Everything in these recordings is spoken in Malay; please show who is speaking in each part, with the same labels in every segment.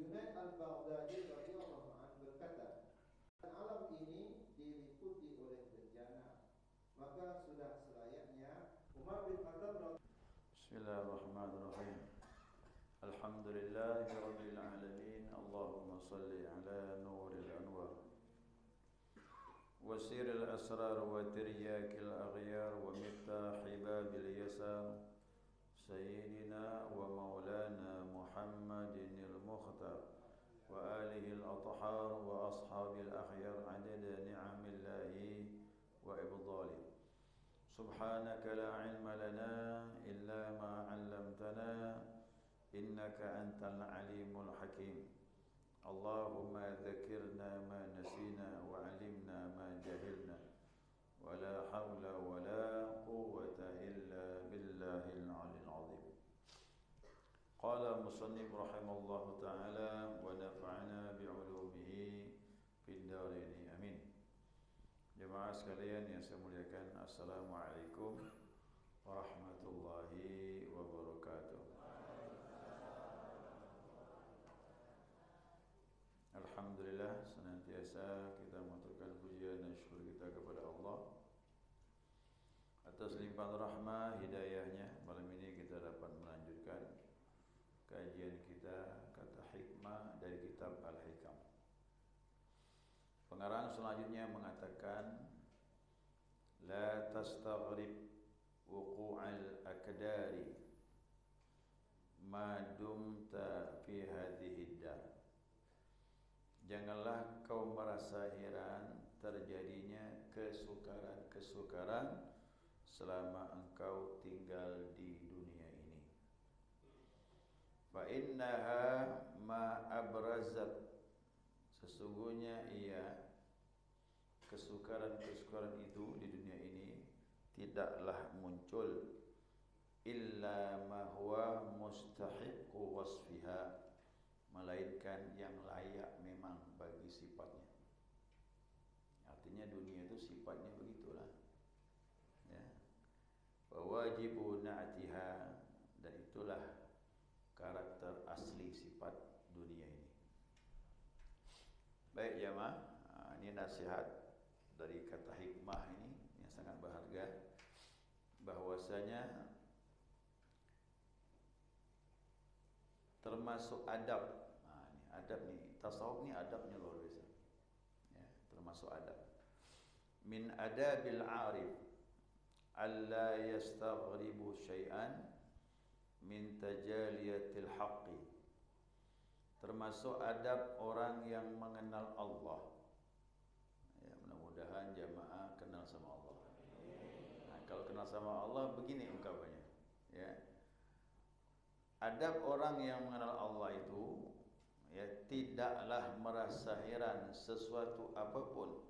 Speaker 1: Junaid al-Baghdadi radhiyallahu anhu berkata, alam ini diliputi oleh bencana, maka sudah selayaknya Umar bin Khattab.
Speaker 2: Bismillahirrahmanirrahim. Alhamdulillahi rabbil alamin. Allahumma salli ala nuril anwar wasiril asrar wa tiryakil aghyar wa miftahi babil yasar sayyidina wa maulana Muhammadinil mukhtar wa alihi al-athhar wa ashabil akhyar adada ni'amillahi wa ibdalih. Subhanaka la ilma lana illa ma 'allamtana innaka antal alimul hakim. Allahumma dzakirna ma nasina wa 'allimna ma jahilna wa la hawla wa la quwwata illa billahil 'aliyyil 'azim. Qala musannif rahimallahu ta'ala wa nafa'ana bi'ulumihi fid dharain amin. Jemaah sekalian yang saya muliakan, Assalamualaikum warahmatullahi wabarakatuh. Alhamdulillah, senantiasa kita mengaturkan pujian dan syukur kita kepada Allah atas limpahan rahmah hidayahnya. Malam ini kita dapat melanjutkan kajian kita kata hikmah dari kitab Al-Hikam. Pengarang selanjutnya mengatakan, la tastaghrib wuqu'al akdari ma dumta fi hadhihi dar. Janganlah kau merasa heran terjadinya kesukaran-kesukaran selama engkau tinggal di dunia ini. Fa innaha ma abrazat, sesungguhnya kesukaran-kesukaran itu di dunia ini tidaklah muncul illa ma huwa mustahiqqu wasfiha, melainkan yang layak memang bagi sifatnya. Artinya dunia itu sifatnya begitulah, ya. Wa wajibu na'tiha, dan itulah karakter asli sifat dunia ini. Baik jemaah, ini nasihat dari kata hikmah ini yang sangat berharga, bahwasanya termasuk adab. Ini adab nih, tasawuf ni adabnya luar biasa. Ya, termasuk adab. Min adabil arif alla yastaghribu syai'an min tajaliyatil haqqi. Termasuk adab orang yang mengenal Allah. Ya, mudah-mudahan jamaah kenal sama Allah. Nah, kalau kenal sama Allah begini ungkapannya, ya. Adab orang yang mengenal Allah itu, ya, tidaklah merasa heran sesuatu apapun,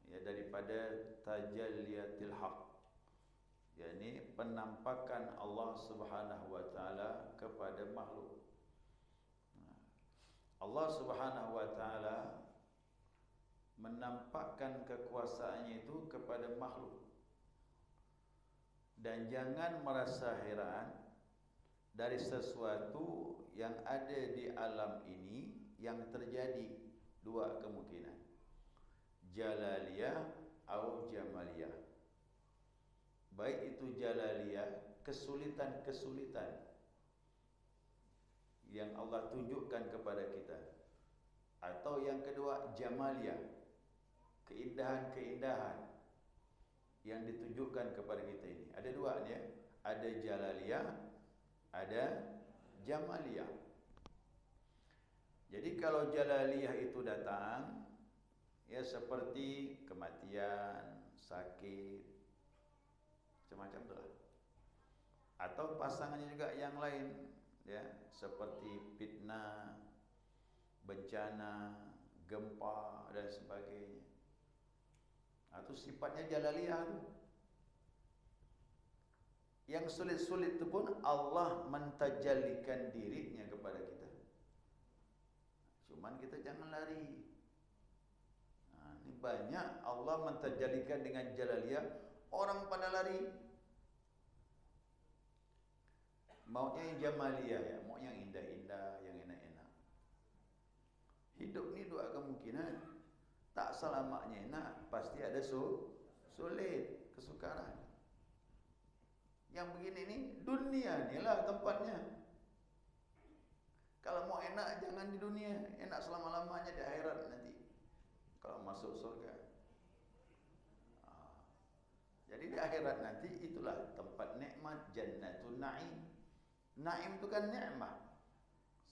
Speaker 2: ya, daripada tajalliyatil haq, yakni penampakan Allah Subhanahu wa taala kepada makhluk. Allah Subhanahu wa taala menampakkan kekuasaannya itu kepada makhluk. Dan jangan merasa heran dari sesuatu yang ada di alam ini yang terjadi dua kemungkinan, jalaliyah atau jamaliyah. Baik itu jalaliyah, kesulitan-kesulitan yang Allah tunjukkan kepada kita, atau yang kedua jamaliyah, keindahan-keindahan yang ditunjukkan kepada kita ini. Ada dua ya, ada jalaliyah, ada jamaliyah. Jadi kalau jalaliyah itu datang, ya, seperti kematian, sakit, macam-macam itulah. Atau pasangannya juga yang lain, ya, seperti fitnah, bencana, gempa dan sebagainya. Atau sifatnya jalaliyah itu. Yang sulit-sulit itu pun Allah mentajallikan dirinya kepada kita. Cuman kita jangan lari. Nah, ini banyak Allah mentajallikan dengan jalaliyah, orang pada lari. Maunya yang jamaliyah, ya, mau yang indah-indah, yang enak-enak. Hidup ni dua kemungkinan. Tak selamanya enak, pasti ada sulit, kesukaran. Yang begini ni dunia ni lah tempatnya. Kalau mau enak jangan di dunia, enak selama-lamanya di akhirat nanti. Kalau masuk surga. Jadi di akhirat nanti itulah tempat nikmat, jannatun na'im. Na'im itu kan nikmat.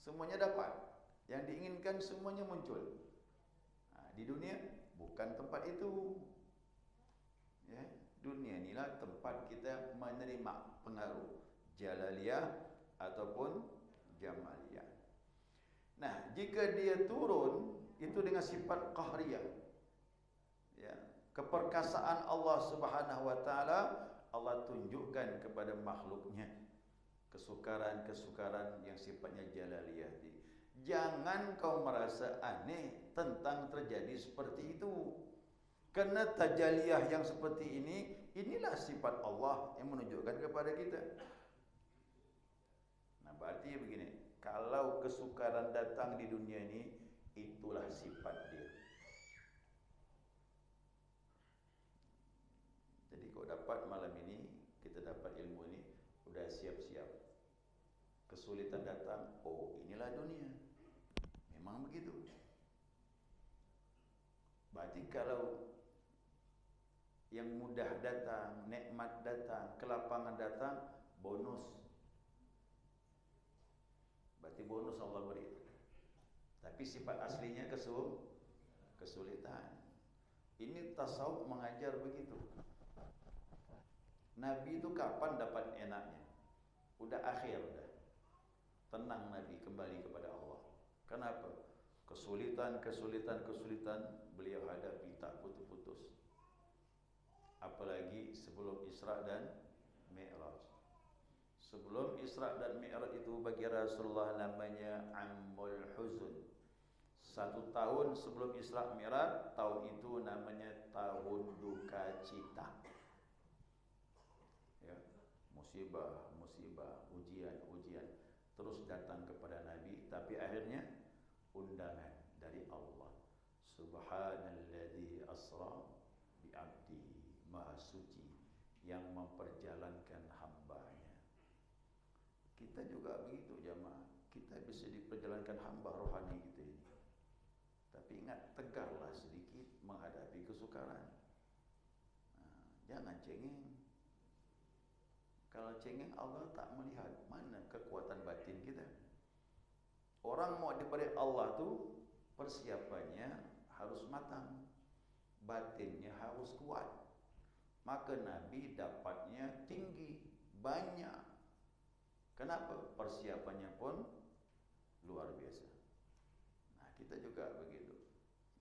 Speaker 2: Semuanya dapat. Yang diinginkan semuanya muncul. Di dunia bukan tempat itu. Ya, dunia inilah tempat kita menerima pengaruh jalaliyah ataupun jamaliyah. Nah, jika dia turun itu dengan sifat qahriyah. Ya, keperkasaan Allah Subhanahu wa taala, Allah tunjukkan kepada makhluknya kesukaran-kesukaran yang sifatnya jalaliyah. Jangan kau merasa aneh tentang terjadi seperti itu. Karena tajaliyah yang seperti ini, inilah sifat Allah yang menunjukkan kepada kita. Nah, berarti begini, kalau kesukaran datang di dunia ini, itulah sifat dia. Jadi kau dapat malam ini, kita dapat ilmu ini, udah siap-siap. Kesulitan datang, oh inilah dunia. Memang begitu. Berarti kalau yang mudah datang, nikmat datang, kelapangan datang, bonus. Berarti bonus Allah beri. Tapi sifat aslinya kesulitan. Ini tasawuf mengajar begitu. Nabi itu kapan dapat enaknya? Udah akhir dah. Tenang Nabi kembali kepada Allah. Kenapa? Kesulitan beliau hadapi tak putus-putus. Apalagi sebelum Isra dan Mi'raj. Sebelum Isra dan Mi'raj itu bagi Rasulullah namanya Ammul Huzun. 1 tahun sebelum Isra Mi'raj, tahun itu namanya tahun duka cita. Ya, musibah, ujian terus datang kepada Nabi, tapi akhirnya undangan dari Allah. Subhanalladzi asra bi 'abdihi, Maha suci yang memperjalankan hambanya. Kita juga begitu jamaah. Kita bisa diperjalankan hamba rohani kita ini. Tapi ingat, tegarlah sedikit menghadapi kesukaran. Jangan cengeng. Kalau cengeng, Allah tak melihat mana kekuatan batin kita. Orang mau diberi Allah tu persiapannya harus matang, batinnya harus kuat. Maka Nabi dapatnya tinggi, banyak. Kenapa? Persiapannya pun luar biasa. Nah, kita juga begitu.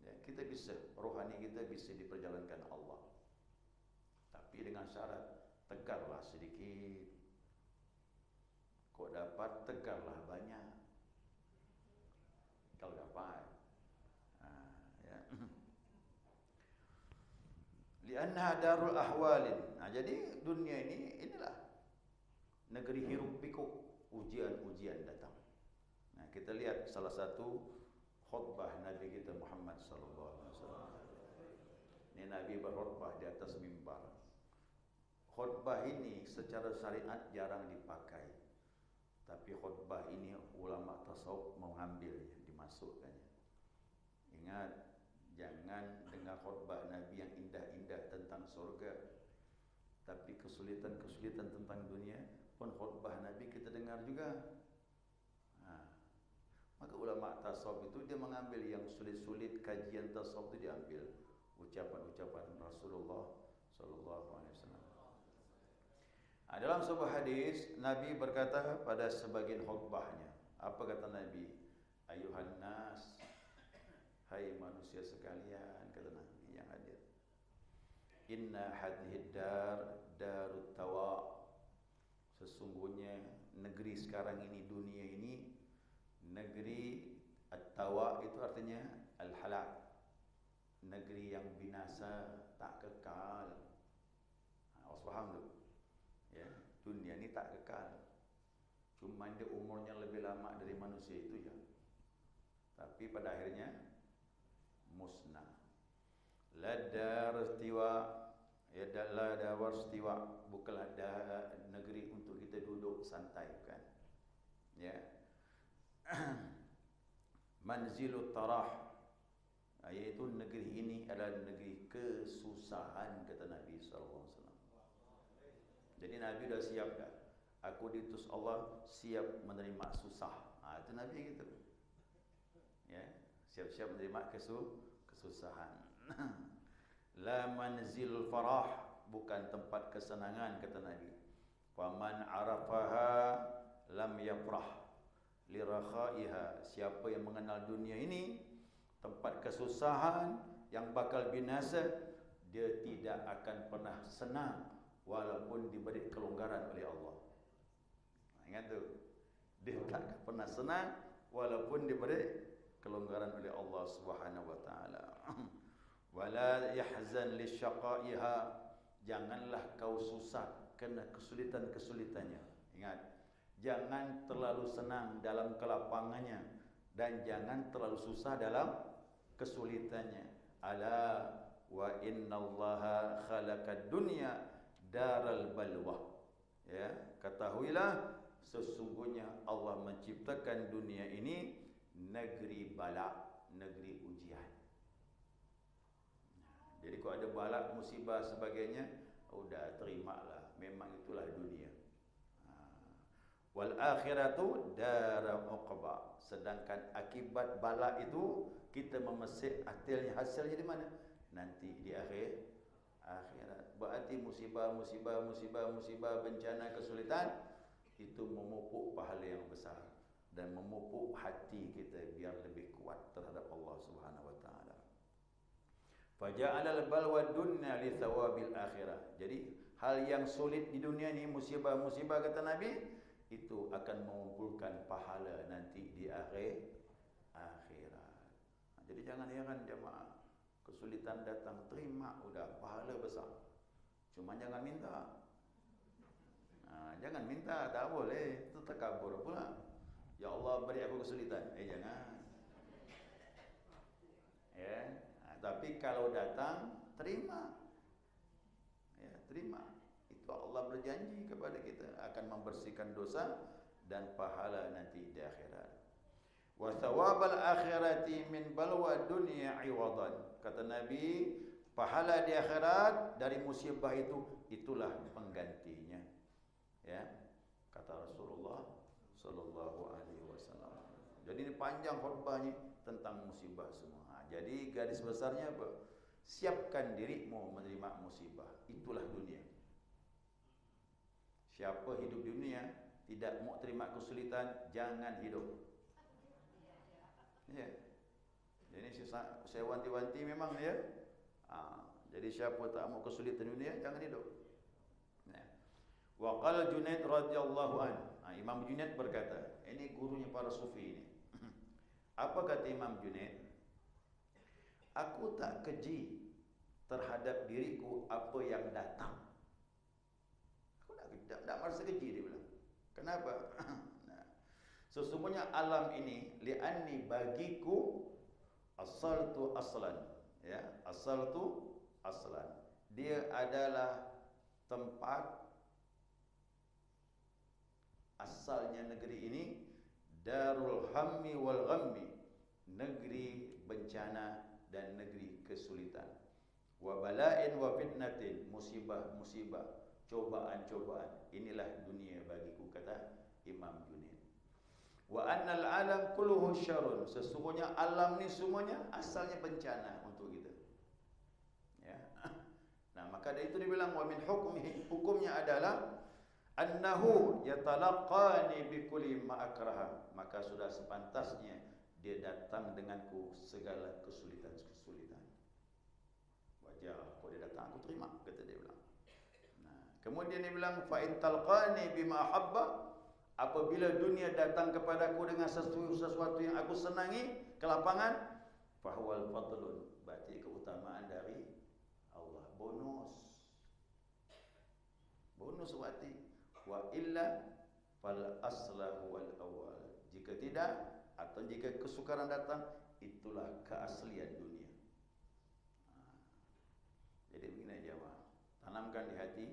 Speaker 2: Ya, kita bisa, rohani kita bisa diperjalankan Allah. Tapi dengan syarat tegarlah sedikit. Kok dapat, tegarlah banyak. Kalau dapat. Ya. Lianna darul ahwalin. Nah, jadi dunia ini, inilah negeri hiruk pikuk, ujian-ujian datang. Nah, kita lihat salah satu khutbah Nabi kita Muhammad sallallahu alaihi wasallam. Ini Nabi berkhutbah di atas mimbar. Khutbah ini secara syariat jarang dipakai. Tapi khutbah ini ulama tasawuf mengambilnya, dimasukkannya. Ingat, jangan dengar khutbah Nabi yang indah-indah tentang surga. Tapi kesulitan-kesulitan tentang dunia pun khutbah Nabi kita dengar juga. Maka ulama tasawuf itu dia mengambil yang sulit-sulit, kajian tasawuf itu diambil ucapan-ucapan Rasulullah sallallahu alaihi wasallam. Dalam sebuah hadis Nabi berkata pada sebagian khutbahnya, apa kata Nabi? Ayuhan nas, hai manusia sekalian, kata Nabi yang hadir. Inna hadhihi dar darut tawa. Sesungguhnya negeri sekarang ini, dunia ini, negeri at-tawa itu artinya al-halak. Negeri yang binasa, tak kekal. Harus faham tu. Ya, dunia ni tak kekal. Cuma dia umurnya lebih lama dari manusia itu ya. Tapi tapi pada akhirnya musnah. La dar istiwa, ya la dawar istiwa, bukanlah negeri untuk kita duduk santai, bukan. Ya. Manzilut tarah, iaitu negeri ini adalah negeri kesusahan, kata Nabi SAW. Jadi Nabi dah siap dah. Aku diutus Allah siap menerima susah. Itu Nabi gitu. Ya, siap-siap menerima kesusahan. La manzilul farah, bukan tempat kesenangan, kata Nabi. Faman arafaha lam yafrah lirakhaiha. Siapa yang mengenal dunia ini tempat kesusahan yang bakal binasa, dia tidak akan pernah senang walaupun diberi kelonggaran oleh Allah. Ingat tu, dia tak akan pernah senang walaupun diberi kelonggaran oleh Allah Subhanahu wa taala. Wala yahzan lisyaqaiha, janganlah kau susah kerana kesulitan-kesulitannya. Ingat, jangan terlalu senang dalam kelapangannya dan jangan terlalu susah dalam kesulitannya. Ala wa innallaha khalaqad dunya daral balwa. Ya, ketahuilah sesungguhnya Allah menciptakan dunia ini negeri bala, negeri ujian. Jadi kalau ada bala, musibah sebagainya, udah terimalah, memang itulah dunia. Wal akhiratu darul uqba. Sedangkan akibat bala itu kita memetik hasilnya di mana? Nanti di akhirat. Berarti musibah, bencana, kesulitan itu memupuk pahala yang besar dan memupuk hati kita biar lebih kuat terhadap Allah Subhanahu wa taala. Faja'alal balwa dunya li thawabil akhirah. Jadi hal yang sulit di dunia ni, musibah-musibah, kata Nabi, itu akan mengumpulkan pahala nanti di akhirat. Jadi jangan heran jemaah, kesulitan datang, terima, udah pahala besar. Cuma jangan minta. Jangan minta, tak boleh, itu takabur pula. Ya Allah beri aku kesulitan. Jangan. Ya, tapi kalau datang, terima. Ya, terima. Itu Allah berjanji kepada kita akan membersihkan dosa dan pahala nanti di akhirat. Wa thawabal akhirati min balwa dunya iwadan. Kata Nabi, pahala di akhirat dari musibah itu, itulah penggantinya. Ya, kata Rasulullah sallallahu alaihi wasallam. Jadi ini panjang khutbahnya tentang musibah semua. Jadi garis besarnya apa? Siapkan dirimu menerima musibah. Itulah dunia. Siapa hidup di dunia tidak mau terima kesulitan, jangan hidup. Ya. Jadi saya wanti-wanti memang ya. Jadi siapa tak mau kesulitan dunia, jangan hidup. Wa qala Junaid radhiyallahu an. Imam Junaid berkata, ini gurunya para sufi ini. Apa kata Imam Junaid? Aku tak keji terhadap diriku apa yang datang. Aku tak merasa keji, dia bilang. Kenapa? Sesungguhnya alam ini li'anni bagiku asaltu aslan. Ya, asaltu aslan. Dia adalah tempat asalnya negeri ini, darul hammi wal ghammi, negeri bencana dan negeri kesulitan. Wa bala'in wa fitnatin, musibah-musibah, cobaan-cobaan. Inilah dunia bagiku, kata Imam Junaid. Wa annal alam kulluhu syarrun, sesungguhnya alam ni semuanya asalnya bencana untuk kita. Ya. Nah, maka dari itu dibilang wa min hukmihi, hukumnya adalah annahu yatalaqqani bi kulli ma akraha, maka sudah sepantasnya dia datang denganku segala kesulitan-kesulitan. Wajar, kalau dia datang aku terima, kata dia bilang. Nah, kemudian dia bilang fa in talqani bima habba, apabila dunia datang kepadaku dengan sesuatu yang aku senangi, kelapangan, fahuwal fadlun, berarti keutamaan dari Allah, bonus berarti. Wa illa fal aslahu wal awal, jika tidak atau jika kesukaran datang, itulah keaslian dunia. Jadi begini jemaah, tanamkan di hati,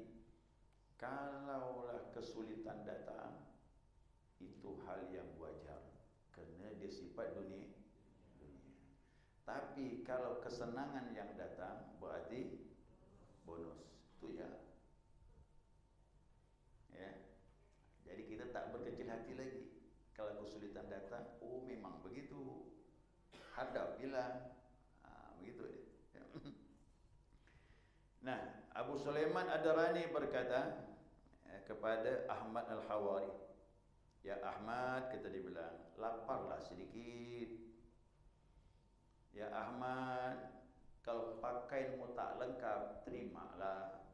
Speaker 2: kalaulah kesulitan datang, itu hal yang wajar, kerana dia sifat dunia. Tapi kalau kesenangan yang datang, berarti bonus. Itu ya. Ya. Jadi kita tak berkecil hati lagi. Kalau kesulitan datang, oh memang begitu. Hadap bilang, begitu dia. Nah, Abu Sulaiman Ad-Darani berkata kepada Ahmad Al-Hawari, ya Ahmad, kita dibilang, laparlah sedikit. Ya Ahmad, kalau pakaianmu tak lengkap, terimalah.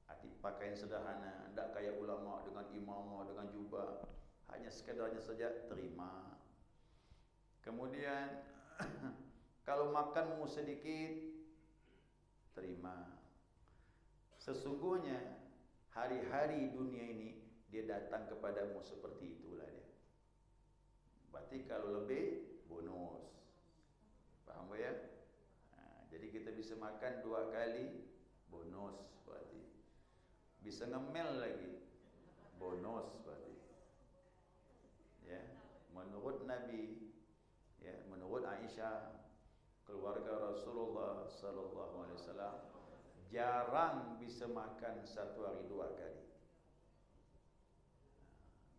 Speaker 2: Arti pakaian sederhana, tidak kayak ulama dengan imamah, dengan jubah, hanya sekedarnya saja, terima. Kemudian kalau makanmu sedikit, terima. Sesungguhnya hari-hari dunia ini dia datang kepadamu seperti itulah dia. Berarti kalau lebih, bonus. Faham ya? Jadi kita bisa makan 2 kali, bonus berarti. Bisa ngemel lagi, bonus berarti. Ya, menurut Nabi, ya, menurut Aisyah, keluarga Rasulullah sallallahu alaihi wasallam jarang bisa makan 1 hari 2 kali.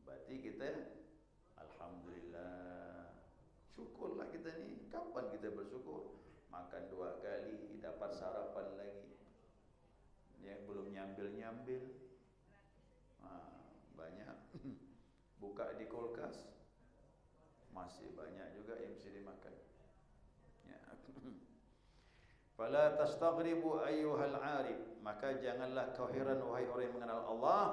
Speaker 2: Berarti kita alhamdulillah, syukurlah kita ni. Kapan kita bersyukur? Makan 2 kali, dapat sarapan lagi. Ya, belum nyambil-nyambil. Banyak. Buka di kulkas, masih banyak juga yang mesti dimakan. Ya. Fala tastaghribu ayyuhal 'arif, maka janganlah kau heran wahai orang yang mengenal Allah,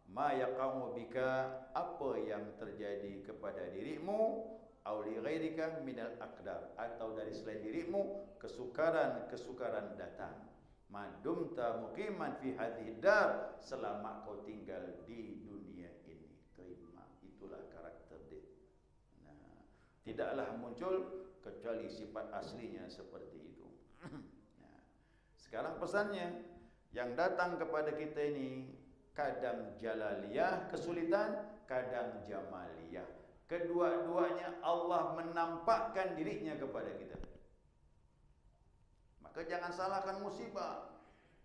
Speaker 2: ma yaqamu bika, apa yang terjadi kepada dirimu, au li ghairika minal aqdar, atau dari selain dirimu kesukaran-kesukaran datang. Madumta muqiman fi hadhihi dar, selama kau tinggal di dunia ini, terima. Itulah karakter dia. Nah, tidaklah muncul kecuali sifat aslinya seperti itu. Nah, sekarang pesannya yang datang kepada kita ini kadang jalaliyah kesulitan, kadang jamaliyah. Kedua-duanya Allah menampakkan dirinya kepada kita. Maka jangan salahkan musibah.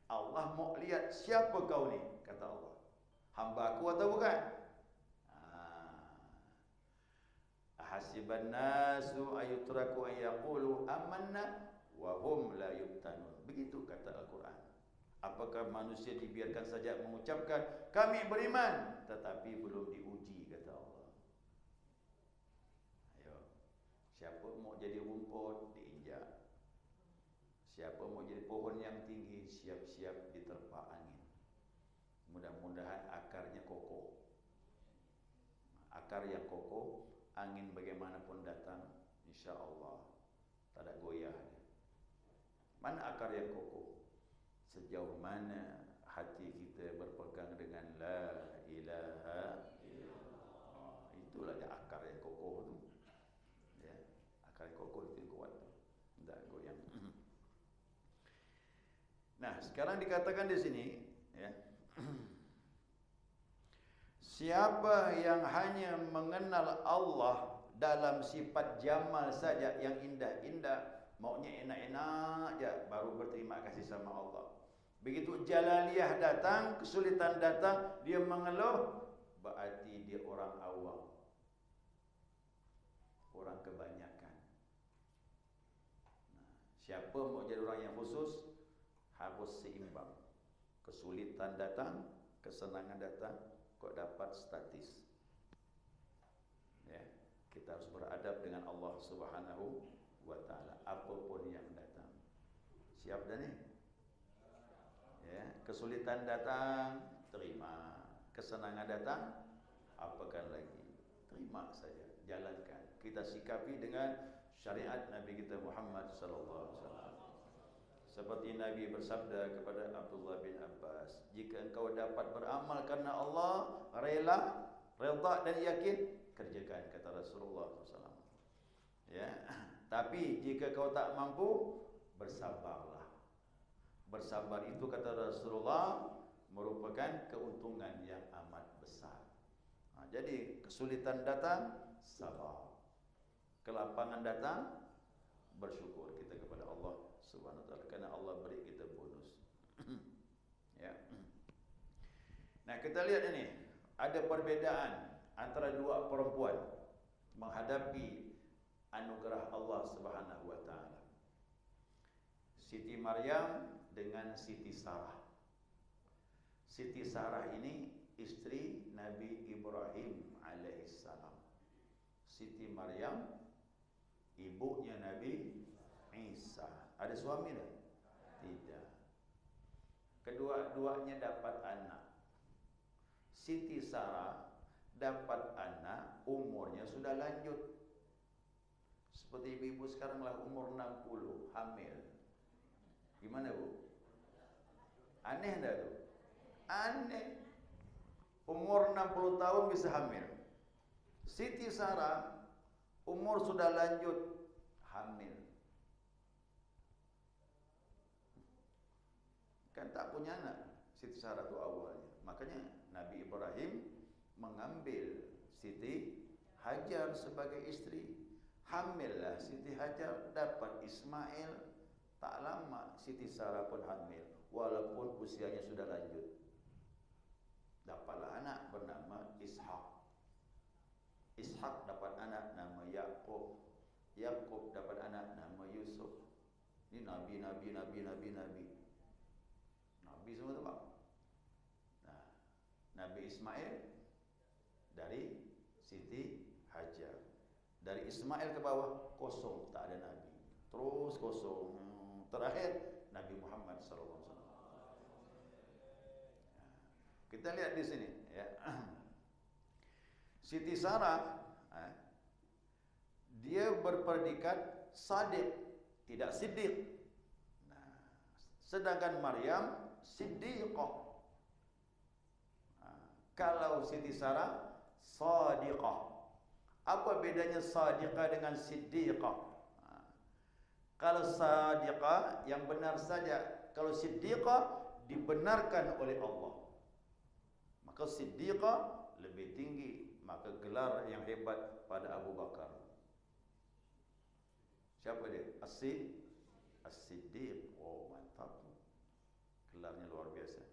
Speaker 2: Allah mau lihat siapa kau ni, kata Allah. Hamba aku atau bukan? Ahasiban nasu ayutraku an yaqulu amanna wa hum la yuftanun. Begitu kata Al-Quran. Apakah manusia dibiarkan saja mengucapkan kami beriman, tetapi belum diuji, kata Allah. Ayo, siapa mau jadi rumput, diinjak. Siapa mau jadi pohon yang tinggi, siap-siap diterpa angin. Mudah-mudahan akarnya kokoh. Akar yang kokoh, angin bagaimanapun datang, insya Allah tak ada goyah. Mana akar yang kokoh? Sejauh mana hati kita berpegang dengan la ilaha illallah. Itulah dia akar yang kokoh tu. Ya, akar yang kokoh itu kuat tu. Tak goyang. Nah, sekarang dikatakan di sini, ya. Siapa yang hanya mengenal Allah dalam sifat jamal saja yang indah-indah, maunya enak-enak je, baru berterima kasih sama Allah. Begitu jalaliyah datang, kesulitan datang, dia mengeluh, berarti dia orang awam, orang kebanyakan. Nah, siapa mau jadi orang yang khusus, harus seimbang. Kesulitan datang, kesenangan datang, kok dapat statis. Ya, kita harus beradab dengan Allah Subhanahu wa taala apapun yang datang. Siap dah ni? Ya, kesulitan datang, terima. Kesenangan datang, apakan lagi? Terima saja, jalankan. Kita sikapi dengan syariat Nabi kita Muhammad sallallahu alaihi wasallam. Seperti Nabi bersabda kepada Abdullah bin Abbas, jika engkau dapat beramal karena Allah, rela, redha dan yakin, kerjakan, kata Rasulullah SAW. Ya, Tapi jika kau tak mampu, bersabarlah. Bersabar itu kata Rasulullah merupakan keuntungan yang amat besar. Jadi kesulitan datang, sabar. Kelapangan datang, bersyukur kita kepada Allah Subhanahu wa taala karena Allah beri kita bonus. Ya. Nah, kita lihat ini, ada perbezaan antara dua perempuan menghadapi anugerah Allah Subhanahu wa taala. Siti Maryam dengan Siti Sarah. Siti Sarah ini istri Nabi Ibrahim alaihissalam. Siti Maryam ibunya Nabi Isa. Ada suami tak? Tidak. Kedua-duanya dapat anak. Siti Sarah dapat anak, umurnya sudah lanjut. Seperti ibu-ibu sekarang lah umur 60, hamil. Gimana bu? Aneh dah tu? Aneh. Umur 60 tahun bisa hamil. Siti Sarah umur sudah lanjut, hamil. Kan tak punya anak Siti Sarah tu awalnya. Makanya Nabi Ibrahim mengambil Siti Hajar sebagai istri. Hamillah Siti Hajar, dapat Ismail. Tak lama Siti Sarah pun hamil, walaupun usianya sudah lanjut. Dapatlah anak bernama Ishak. Ishak dapat anak nama Yakub. Yakub dapat anak nama Yusuf. Ini nabi semua tu Pak. Nah, Nabi Ismail dari Siti Hajar. Dari Ismail ke bawah kosong, tak ada nabi. Terus kosong. Terakhir Nabi Muhammad sallallahu alaihi wasallam. Kita lihat di sini ya. Siti Sarah dia berpredikat sadiq, tidak siddiq. Nah, sedangkan Maryam siddiqah. Kalau Siti Sarah sadiqah. Apa bedanya sadiqah dengan siddiqah? Kalau sadiqah yang benar saja, kalau siddiqah dibenarkan oleh Allah. Maka siddiqah lebih tinggi, maka gelar yang hebat pada Abu Bakar. Siapa dia? As-Siddiq. Oh, mantap. Gelarnya luar biasa.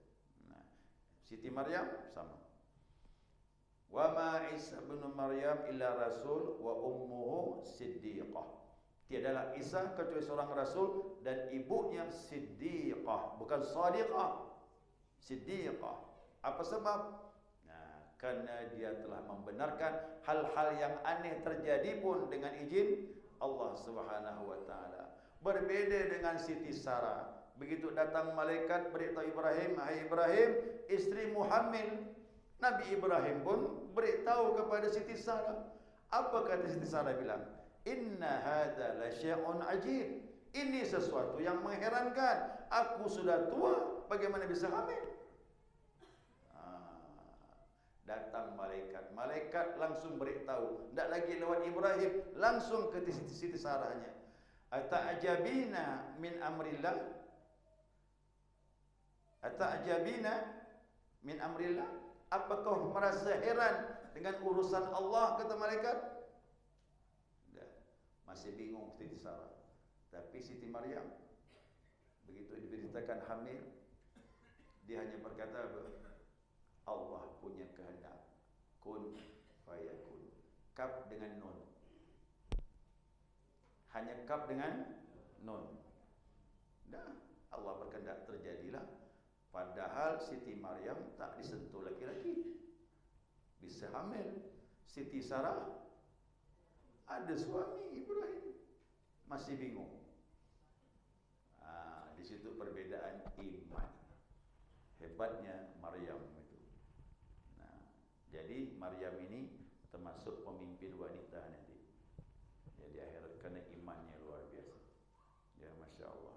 Speaker 2: Nah, Siti Maryam sama. Wa ma Isa bin Maryam illa rasul wa ummuhu siddiqah. Tiadalah Isa kecuali seorang rasul dan ibunya siddiqah, bukan sadiqah. Siddiqah. Apa sebab? Nah, karena dia telah membenarkan hal-hal yang aneh terjadi pun dengan izin Allah Subhanahu wa taala. Berbeda dengan Siti Sarah. Begitu datang malaikat beritahu Ibrahim, "Hai Ibrahim, istrimu hamil." Nabi Ibrahim pun beritahu kepada Siti Sarah. Apa kata Siti Sarah bilang? Inna hadza la syai'un ajib. Ini sesuatu yang mengherankan. Aku sudah tua, bagaimana bisa hamil? Datang malaikat. Malaikat langsung beritahu. Tidak lagi lewat Ibrahim, langsung ke Siti Sarahnya. Ata'ajabina min amrillah? Ata'ajabina min amrillah? Apakah merasa heran dengan urusan Allah, kata malaikat? Masih bingung Siti Sarah. Tapi Siti Maryam begitu diberitakan hamil, dia hanya berkata, Allah punya kehendak. Kun fayakun. Kaf dengan nun. Hanya kaf dengan nun. Dah, Allah berkehendak terjadilah. Padahal Siti Maryam tak disentuh laki-laki, bisa hamil. Siti Sarah ada suami Ibrahim, masih bingung. Di situ perbedaan iman. Hebatnya Maryam itu. Nah, jadi Maryam ini termasuk pemimpin wanita nanti. Jadi akhirat karena imannya luar biasa. Ya, masya Allah.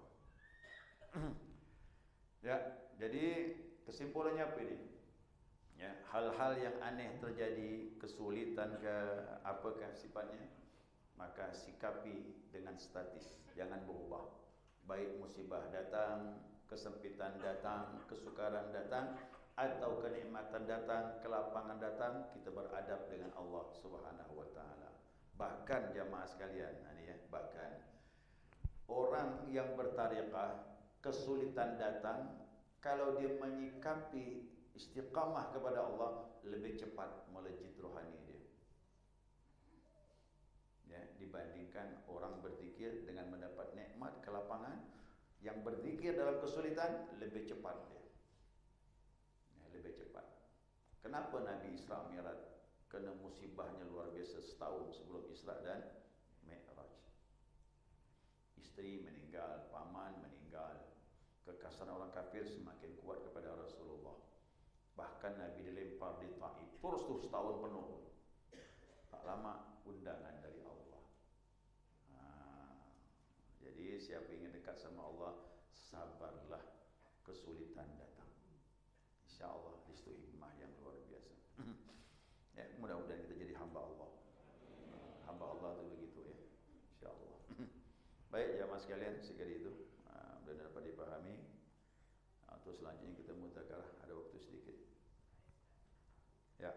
Speaker 2: Ya, jadi kesimpulannya apa ini? Ya, hal-hal yang aneh terjadi, kesulitan ke apakah sifatnya? maka sikapi dengan statis, jangan berubah. Baik musibah datang, kesempitan datang, kesukaran datang, atau kenikmatan datang, kelapangan datang, kita beradab dengan Allah Subhanahu wa taala. Bahkan jamaah sekalian, ini ya, bahkan orang yang bertariqah kesulitan datang, kalau dia menyikapi istiqamah kepada Allah, lebih cepat melejit rohani dia. Ya, dibandingkan orang berzikir dengan mendapat nikmat kelapangan, yang berzikir dalam kesulitan lebih cepat dia. Ya, lebih cepat. Kenapa Nabi Isra Mi'raj kena musibahnya luar biasa setahun sebelum Isra dan Mi'raj? Isteri meninggal, paman meninggal, kekasaran orang kafir semakin kuat kepada Rasulullah. Bahkan Nabi dilempar di Taif terus tuh setahun penuh. Tak lama undangan dari Allah. Jadi siapa ingin dekat sama Allah, sabarlah kesulitan datang. InsyaAllah di situ hikmah yang luar biasa. Ya, mudah-mudahan kita jadi hamba Allah. Hamba Allah itu begitu ya, InsyaAllah. Baik jamaah sekalian, sekali itu mudah-mudahan dapat dipahami. Terus selanjutnya kita mutakarah, ada waktu sedikit. Ya.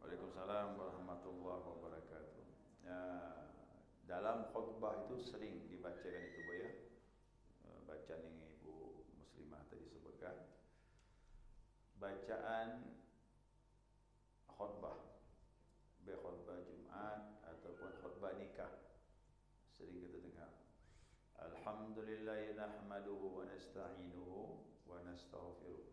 Speaker 2: Waalaikumsalam warahmatullahi wabarakatuh. Ya, dalam khutbah itu sering dibacakan itu Bu ya. Bacaan yang Ibu Muslimah tadi sebutkan. Bacaan khutbah, baik khutbah Jumat ataupun khutbah nikah. Sering kita dengar. Alhamdulillah nahmaduhu wa nasta'inuhu wa nastaghfiruh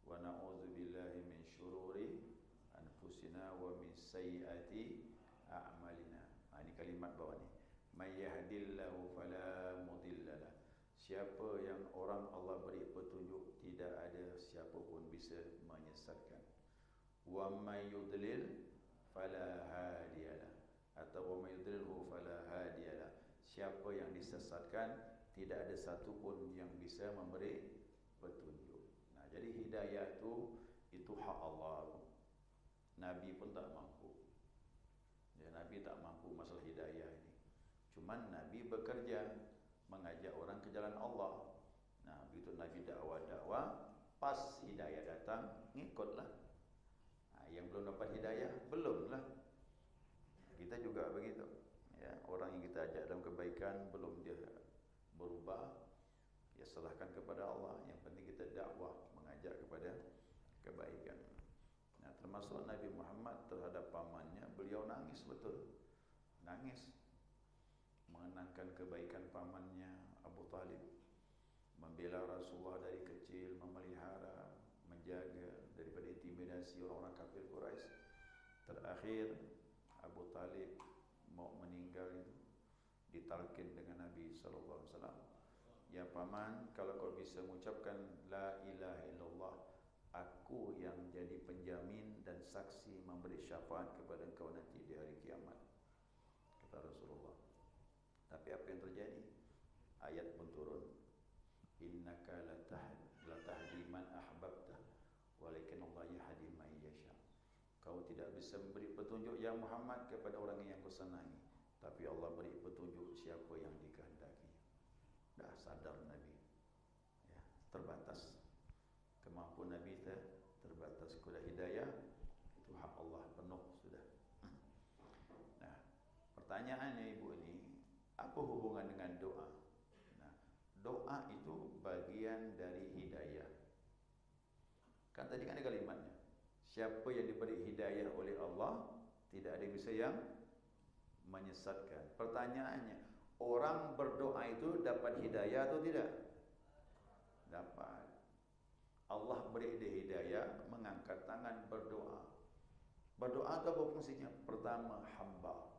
Speaker 2: wa na'udzu billahi min syururi anfusina wa min sayyiati a'malina. Ini kalimat bawah ni. May yahdillahu fala mudhillalah. Siapa yang orang Allah beri petunjuk, tidak ada siapa pun bisa menyesatkan. Wa may yudlil fala hadiyalah. Atau wa may yudlilhu fala hadiyalah. Siapa yang disesatkan, tidak ada satu pun yang bisa memberi petunjuk. Nah, jadi hidayah itu hak Allah. Nabi pun tak mampu. Ya, Nabi tak mampu masalah hidayah ini. Cuman Nabi bekerja mengajak orang ke jalan Allah. Nah, begitu Nabi dakwah, pas hidayah datang, ngikutlah. Nah, yang belum dapat hidayah, belumlah. Kita juga begitu. Ya, orang yang kita ajak dalam kebaikan belum dia berubah, ya serahkan kepada Allah. Yang penting kita dakwah, mengajak kepada kebaikan. Nah, termasuk Nabi Muhammad terhadap pamannya, beliau nangis betul. Nangis mengenangkan kebaikan pamannya Abu Talib, membela Rasulullah dari kecil, memelihara, menjaga daripada intimidasi orang-orang kafir Quraisy. Terakhir Abu Talib mau meninggal itu ditalkin dengan Nabi sallallahu alaihi wasallam. Ya paman, kalau kau bisa mengucapkan la ilaha illallah, aku yang jadi penjamin dan saksi memberi syafaat kepada engkau nanti di hari kiamat, kata Rasulullah. Tapi apa yang terjadi? Ayat pun turun. Innaka la tahdi man ahbabta walakin Allah yahdi man yasha. Kau tidak bisa memberi petunjuk ya Muhammad kepada orang yang kau senangi, tapi Allah beri petunjuk siapa yang dikehendaki. Dah sadar Nabi. Ya, terbatas. Kemampuan Nabi terbatas. Kuda hidayah itu hak Allah penuh sudah. Nah, pertanyaannya Ibu ini, apa hubungan dengan doa? Nah, doa itu bagian dari hidayah. Kan tadi kan ada kalimatnya. Siapa yang diberi hidayah oleh Allah, tidak ada yang bisa yang menyesatkan. Pertanyaannya, orang berdoa itu dapat hidayah atau tidak? Dapat. Allah beri dia hidayah, mengangkat tangan berdoa. Berdoa itu apa fungsinya? Pertama, hamba.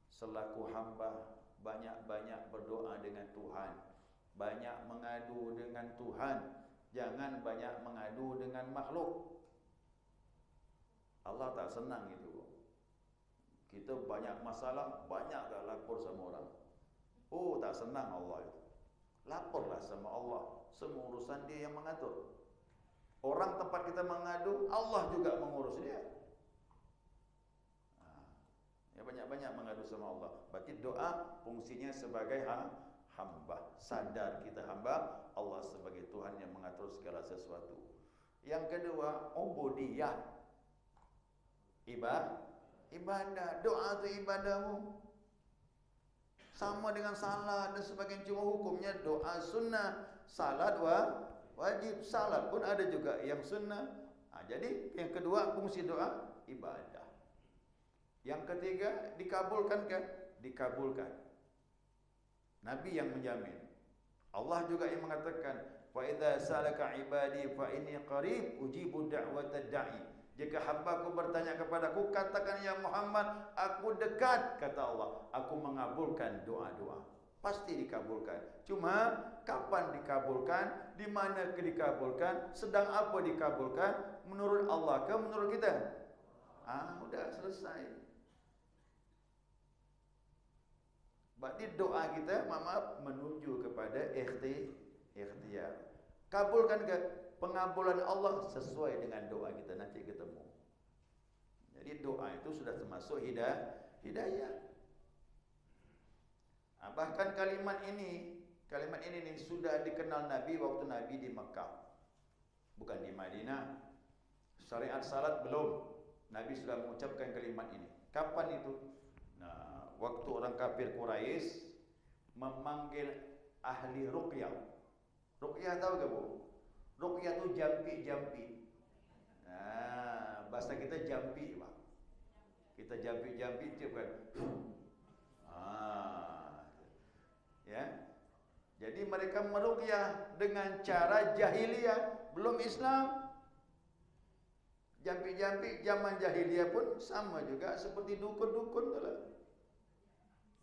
Speaker 2: Selaku hamba, banyak-banyak berdoa dengan Tuhan. Banyak mengadu dengan Tuhan. Jangan banyak mengadu dengan makhluk. Allah tak senang itu. Kita banyak masalah, banyak dah lapor sama orang. Oh, tak senang Allah itu. Laporlah sama Allah. Semua urusan dia yang mengatur. Orang tempat kita mengadu, Allah juga mengurus dia. Ya, banyak-banyak mengadu sama Allah. Berarti doa fungsinya sebagai hamba. Sadar kita hamba, Allah sebagai Tuhan yang mengatur segala sesuatu. Yang kedua, ubudiyah. Ibadah. Doa itu ibadahmu. Sama dengan salat dan sebagainya, cuma hukumnya doa sunnah, salat wajib. Salat pun ada juga yang sunnah. Jadi yang kedua fungsi doa ibadah. Yang ketiga dikabulkan kan? Dikabulkan. Nabi yang menjamin. Allah juga yang mengatakan, "Fa idza salaka ibadi fa inni qarib ujibu da'watad da'i." Jika hamba-Ku bertanya kepadaku, katakan ya Muhammad, aku dekat, kata Allah, aku mengabulkan doa-doa. Pasti dikabulkan. Cuma kapan dikabulkan, di mana dikabulkan, sedang apa dikabulkan, menurut Allah ke menurut kita? Udah selesai. Berarti doa kita, maaf, menuju kepada ikhtiar. Kabulkan ke pengabulan Allah sesuai dengan doa kita, nanti ketemu. Jadi doa itu sudah termasuk hidayah. Bahkan kalimat ini nih sudah dikenal Nabi waktu Nabi di Mekah, bukan di Madinah. Syariat salat belum, Nabi sudah mengucapkan kalimat ini. Kapan itu? Nah, waktu orang kafir Quraisy memanggil ahli ruqyah. Ruqyah tahu gak Bu? Ruqyah itu jampi. Nah, bahasa kita jampi, Pak. Kita jampi tiap kan. Ya. Jadi mereka meruqyah dengan cara jahiliyah, belum Islam. Jampi-jampi zaman jahiliyah pun sama juga seperti dukun-dukun itulah.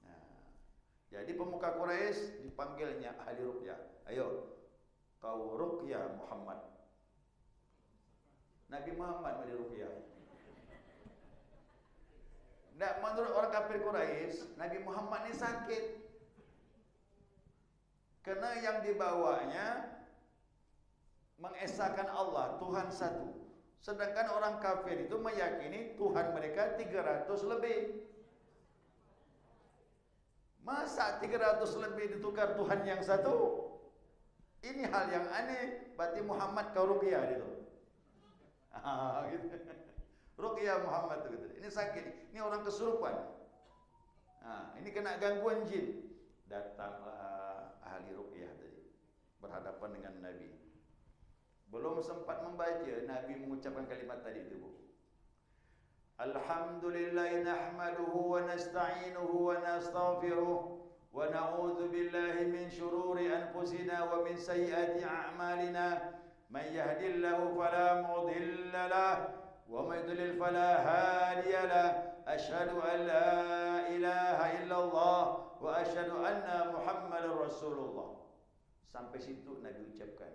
Speaker 2: Nah, jadi pemuka Quraisy dipanggilnya ahli ruqyah. Ayo, kau ruqyah Muhammad. Nabi Muhammad ruqyah. Nah, menurut orang kafir Quraisy, Nabi Muhammad ini sakit. Karena yang dibawanya mengesahkan Allah, Tuhan satu. Sedangkan orang kafir itu meyakini Tuhan mereka 300 lebih. Masa 300 lebih ditukar Tuhan yang satu? Ini hal yang aneh. Berarti Muhammad kau ruqyah gitu. Gitu. Ruqyah Muhammad gitu. Ini sakit. Ini orang kesurupan. Ini kena gangguan jin. Datanglah ahli ruqyah tadi, berhadapan dengan Nabi. Belum sempat membaca, Nabi mengucapkan kalimat tadi itu, Bu. Alhamdulillah nahmaduhu wa nasta'inuhu wa nastaghfiruh wa na'udzu billahi min shururi anfusina wa min sayyiati a'malina. Man yahdihillahu fala mudilla lahu wa man yudlil fala hadiya lahu. Asyhadu an la ilaha illallah wa asyhadu anna Muhammadar Rasulullah. Sampai situ Nabi ucapkan.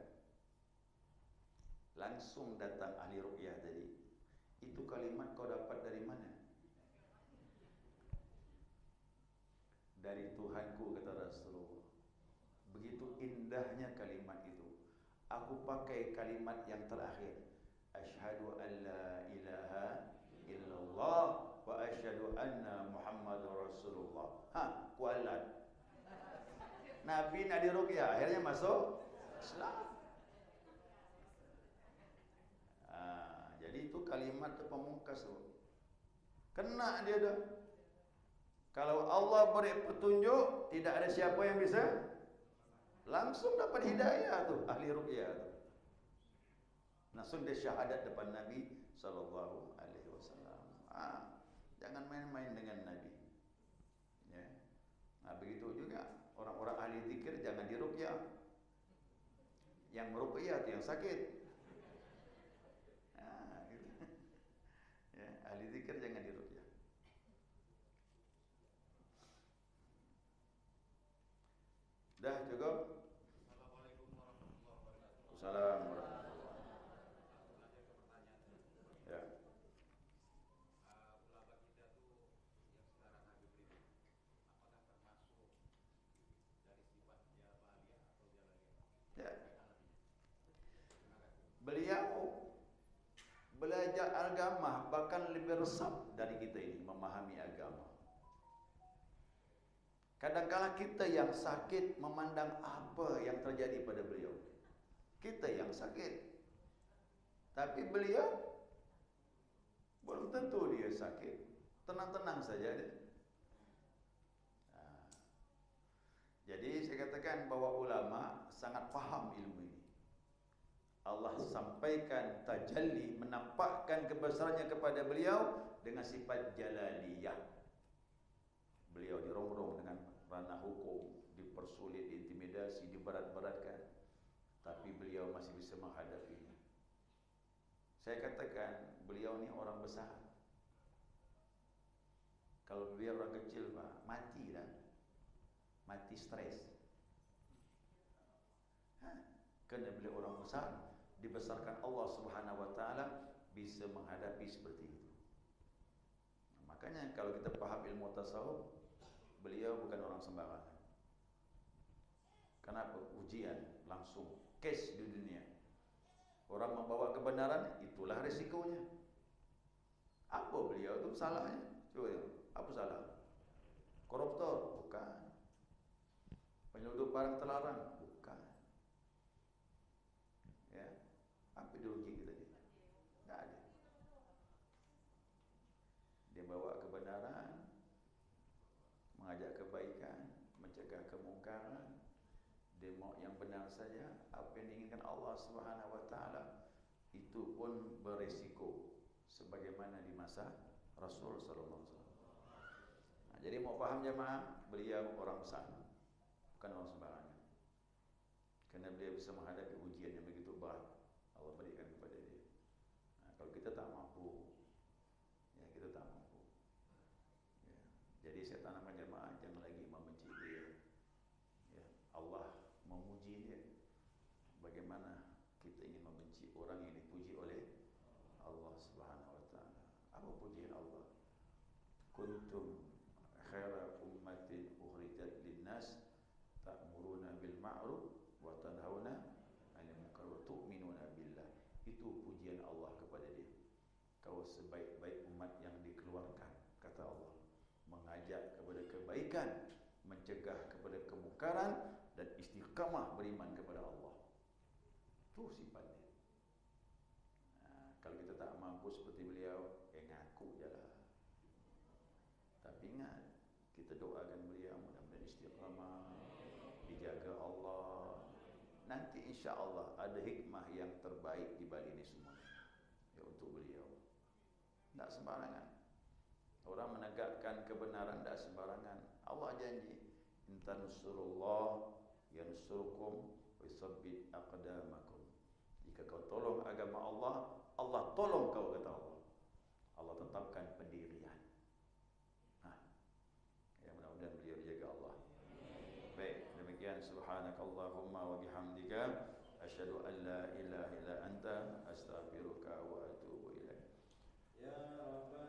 Speaker 2: Langsung datang ahli ruqyah tadi. Itu kalimat kau dapat dari mana? Dari Tuhanku, kata Rasulullah. Begitu indahnya kalimat itu. Aku pakai kalimat yang terakhir. Asyhadu an la ilaha illallah wa asyhadu anna Muhammadar Rasulullah. Kualat. Nabi nak diruqyah, akhirnya masuk Islam. Jadi itu kalimat pemungkas tuh. Kena dia dah. Kalau Allah beri petunjuk, tidak ada siapa yang bisa langsung dapat hidayah tuh ahli ruqyah tuh. Langsung dia syahadat depan Nabi sallallahu alaihi wasallam. Jangan main-main dengan Nabi. Ya. Begitu juga orang-orang ahli zikir jangan diruqyah. Yang meruqyah itu yang sakit. Gitu. Ya, ahli zikir jangan diruqyah. Dah cukup?
Speaker 3: Assalamualaikum warahmatullahi wabarakatuh.
Speaker 2: Assalamualaikum warahmatullahi wabarakatuh. Ya.
Speaker 3: Ulama kita tuh yang sekarang Habib ini, apakah termasuk dari sifat dia balia atau dia lagi?
Speaker 2: Ya. Beliau belajar agama bahkan lebih resap dari kita ini memahami agama. Kadang-kala kita yang sakit memandang apa yang terjadi pada beliau. Kita yang sakit. Tapi beliau belum tentu dia sakit. Tenang-tenang saja dia. Jadi saya katakan bahwa ulama sangat faham ilmu ini. Allah sampaikan tajalli, menampakkan kebesarannya kepada beliau dengan sifat jalaliyah. Beliau dirongrong dengan ranah hukum, dipersulit, diintimidasi, diberat-beratkan, tapi beliau masih bisa menghadapinya. Saya katakan beliau ni orang besar. Kalau beliau orang kecil, Pak, mati dah. Mati stres. Kerana beliau orang besar, dibesarkan Allah Subhanahu wa taala, bisa menghadapi seperti itu. Makanya kalau kita faham ilmu tasawuf, beliau bukan orang sembarangan. Kenapa? Ujian langsung, case di dunia. Orang membawa kebenaran, itulah resikonya. Apa beliau tu salahnya? Coba tengok, apa salah? Koruptor? Bukan. Penyelundup barang terlarang? Bukan. Ya, apa ideologi kita ni? Tak ada. Dia bawa kebenaran, mengajak kebaikan, mencegah kemungkaran. Dia mau yang benar saja. Apa yang diinginkan Allah Subhanahu wa taala, itu pun berisiko sebagaimana di masa Rasul sallallahu alaihi wasallam. Jadi mau faham jemaah, beliau orang besar, bukan orang sembarangan. Kerana beliau bisa menghadapi ujian yang begitu berat Allah berikan kepada dia. Kalau kita tak mampu, ya kita tak mampu. Ya. Jadi saya tanamkan jemaah, jangan lagi membenci dia. Ya. Allah memuji dia. Bagaimana kita ingin membenci orang yang dipuji oleh Allah Subhanahu wa taala? Apa pujian Allah? Kuntum khaira ummatin ukhrijat linnas ta'muruna bil ma'ruf wa tanhauna 'anil munkar wa tu'minuna billah. Itu pujian Allah kepada dia. Kau sebaik-baik umat yang dikeluarkan, kata Allah, mengajak kepada kebaikan, mencegah kepada kemungkaran, dan istiqamah beriman kepada Allah. Itu sifatnya. Kalau kita tak mampu seperti beliau, ngaku je lah. Tapi ingat, kita doakan beliau mudah-mudahan istiqamah, dijaga Allah. Nanti insya Allah ada hikmah yang terbaik di balik ini semua, ya, untuk beliau. Tak sembarangan. Orang menegakkan kebenaran tak sembarangan. Allah janji, in tansurullah yansurkum wa yusabbit aqdamakum. Jika kau tolong agama Allah, Allah tolong kau, kata Allah. Allah tetapkan pendirian. Ya, mudah-mudahan beliau dijaga Allah. Baik, demikian subhanakallahumma wa bihamdika asyhadu an la ilaha illa anta astaghfiruka wa atubu ilaik.
Speaker 1: Ya Rabbal